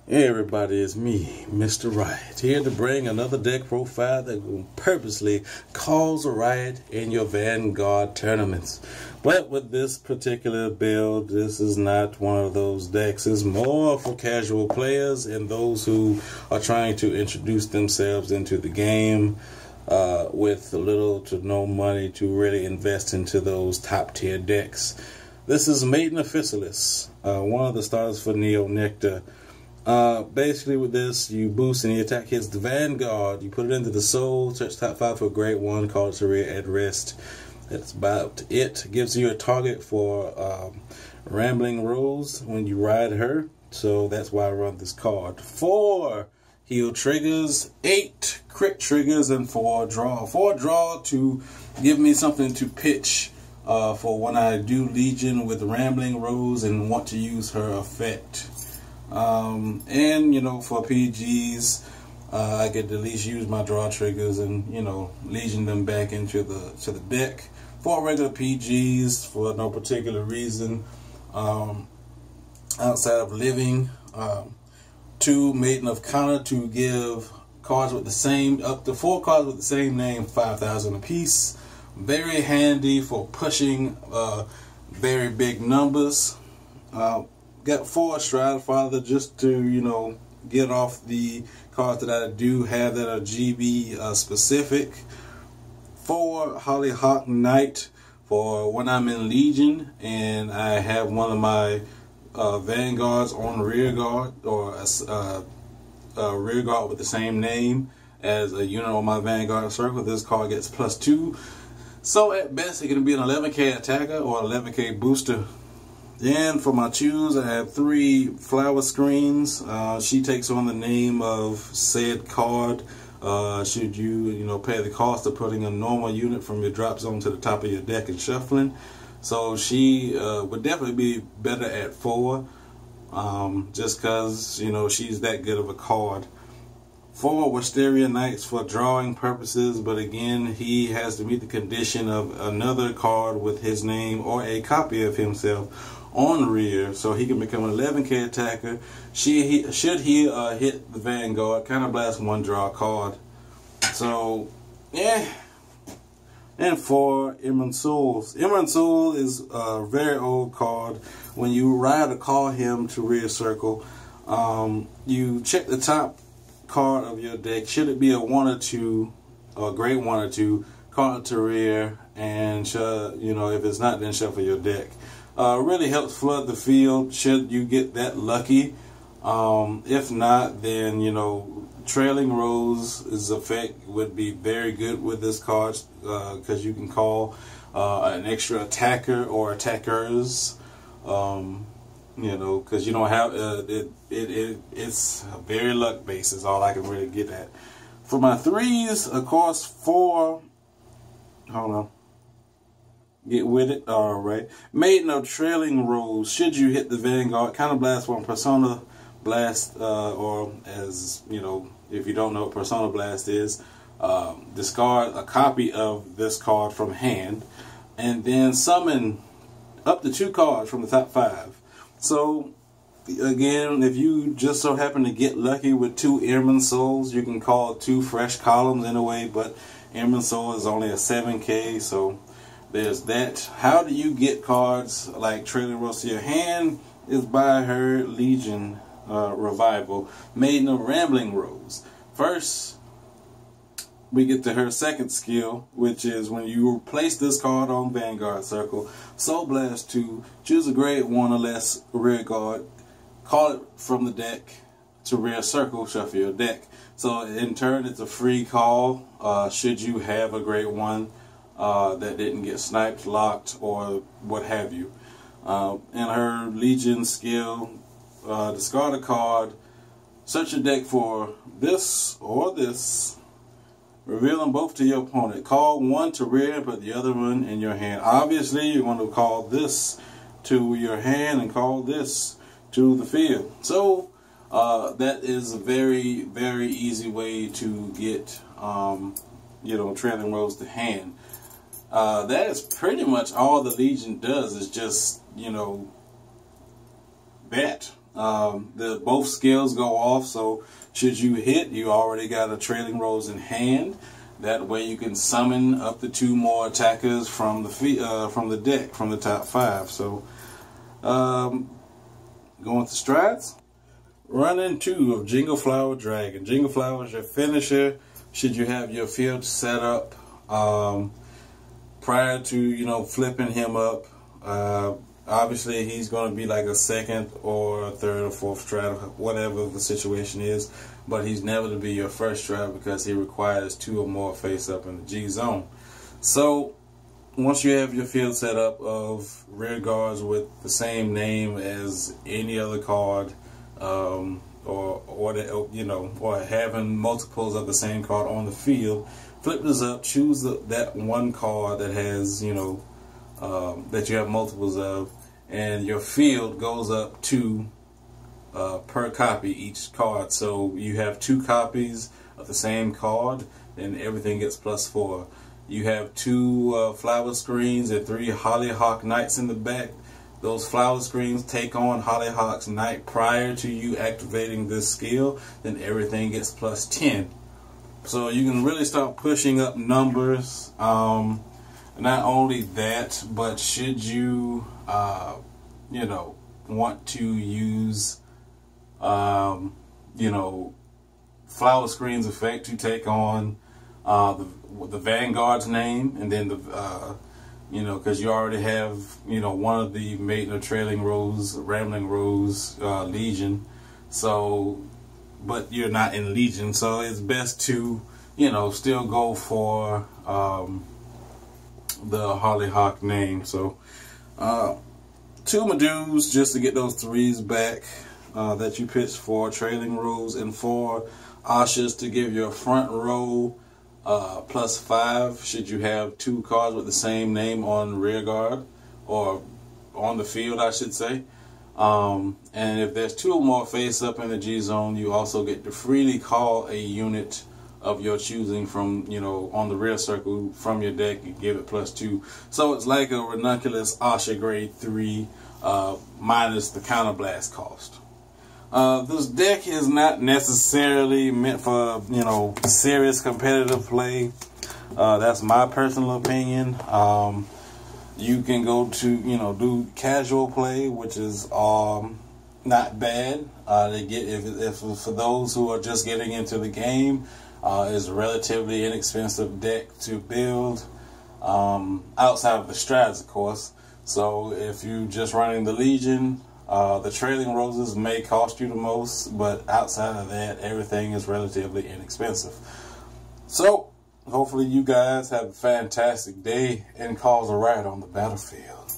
Hey everybody, it's me, Mr. Riot, here to bring another deck profile that will purposely cause a riot in your Vanguard tournaments. But with this particular build, this is not one of those decks. It's more for casual players and those who are trying to introduce themselves into the game with little to no money to really invest into those top tier decks. This is Maiden of Physalis, one of the starters for Nectar. Basically with this, you boost and the attack hits the Vanguard, you put it into the soul, search top 5 for a grade 1, call it to rear at rest. That's about it. Gives you a target for Rambling Rose when you ride her, so that's why I run this card. 4 heal triggers, 8 crit triggers, and 4 draw. 4 draw to give me something to pitch for when I do Legion with Rambling Rose and want to use her effect. And you know, for PGs, I get to at least use my draw triggers and, you know, Legion them back into the deck. 4 regular PGs for no particular reason outside of living. 2 Maiden of Counter to give cards with the same, up to 4 cards with the same name, 5,000 apiece. Very handy for pushing very big numbers. Got 4 Stride Father just to, you know, get off the cards that I do have that are GB specific. 4 Hollyhock Knight for when I'm in Legion and I have one of my Vanguards on rear guard, or a rear guard with the same name as a unit on my Vanguard circle. This card gets +2. So at best it can be an 11k attacker or 11k booster. Then for my choose, I have 3 flower screens. She takes on the name of said card. Should you pay the cost of putting a normal unit from your drop zone to the top of your deck and shuffling. So she would definitely be better at 4, just because, you know, she's that good of a card. 4 Wisteria Knights for drawing purposes, but again, he has to meet the condition of another card with his name or a copy of himself on rear, so he can become an 11k attacker. Should he hit the Vanguard, kind of blast 1 draw card. So yeah. And 4 Emerald Souls. Emerald Soul is a very old card. When you ride or call him to rear circle, you check the top card of your deck. Should it be a 1 or 2, or grade 1 or 2, call it to rear, and you know, if it's not, then shuffle your deck. Really helps flood the field should you get that lucky. If not, then, you know, Trailing Rose's effect would be very good with this card, because you can call an extra attacker or attackers. You know, because you don't have it's a very luck base is all I can really get at. For my 3s, of course, 4. Hold on. Get with it. Alright. Maiden of Trailing Rose. Should you hit the Vanguard, kind of blast 1 Persona Blast, or as you know, if you don't know what Persona Blast is, discard a copy of this card from hand, and then summon up to 2 cards from the top 5. So again, if you just so happen to get lucky with 2 Emerald Souls, you can call 2 fresh columns in a way, but Emerald Soul is only a 7k, so there's that. How do you get cards like Trailing Rose to your hand? Is by her Legion Revival, Maiden of Rambling Rose. First, we get to her second skill, which is when you place this card on Vanguard Circle, Soul Blast 2, choose a grade 1 or less rear guard, call it from the deck to rear circle, shuffle your deck. So in turn, it's a free call should you have a grade 1 that didn't get sniped, locked, or what have you. In her Legion skill, discard a card, search your deck for this or this, reveal them both to your opponent. Call 1 to rear and put the other one in your hand. Obviously, you're going to call this to your hand and call this to the field. So that is a very, very easy way to get you know, Trailing Rose to hand. That is pretty much all the Legion does, is just, you know, bet. both skills go off, so should you hit, you already got a trailing rose in hand. That way you can summon up to 2 more attackers from the deck, from the top 5. So going to strides. Running 2 of Jingle Flower Dragon. Jingle Flower is your finisher. Should you have your field set up prior to flipping him up. Obviously he's going to be like a 2nd or a 3rd or 4th strat, whatever the situation is, but he's never to be your 1st strat because he requires 2 or more face up in the G zone. So once you have your field set up of rear guards with the same name as any other card, or having multiples of the same card on the field, flip this up, choose that one card that has that you have multiples of, and your field goes up 2 per copy each card. So you have 2 copies of the same card, then everything gets +4. You have 2 flower screens and 3 Hollyhock Knights in the back. Those flower screens take on Hollyhock's Knight prior to you activating this skill, then everything gets +10. So you can really start pushing up numbers. Not only that, but should you want to use flower screens effect to take on the Vanguard's name, and then because you already have one of the Maiden of Trailing Rose, Rambling Rose Legion, so but you're not in Legion, so it's best to still go for the Hollyhock name. So 2 Medus just to get those 3s back that you pitched for Trailing Rose, and 4 Ashas to give your front row +5 should you have 2 cards with the same name on rear guard, or on the field I should say. And if there's 2 or more face up in the G zone, you also get to freely call a unit of your choosing from on the rear circle from your deck and give it +2. So it's like a Ranunculus Asha grade 3 minus the counterblast cost. This deck is not necessarily meant for serious competitive play. That's my personal opinion. You can go to do casual play, which is not bad. If for those who are just getting into the game, is a relatively inexpensive deck to build, outside of the strats, of course. So if you're just running the Legion, the Trailing Roses may cost you the most, but outside of that, everything is relatively inexpensive. So hopefully you guys have a fantastic day and cause a riot on the battlefield.